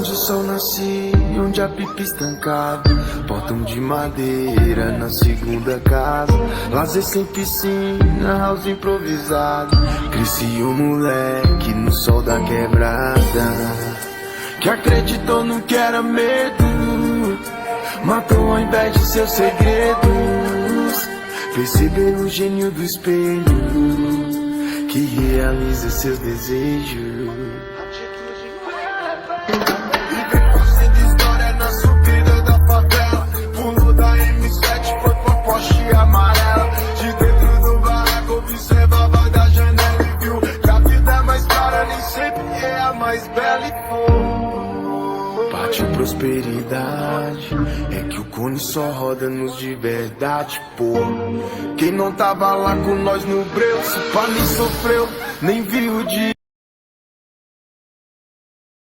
onde o sol nasce, onde a pipa estancada, portão de madeira na segunda casa, lazer sem piscina, house improvisado. Cresci um moleque no sol da quebrada, que acreditou no que era medo, matou ao invés de seus segredos. Perceber o gênio do espelho, que realiza seus desejos. Pátio prosperidade, é que o cone só roda nos de verdade, pô. Quem não tava lá com nós no breu, se pá nem sofreu, nem viu o dia.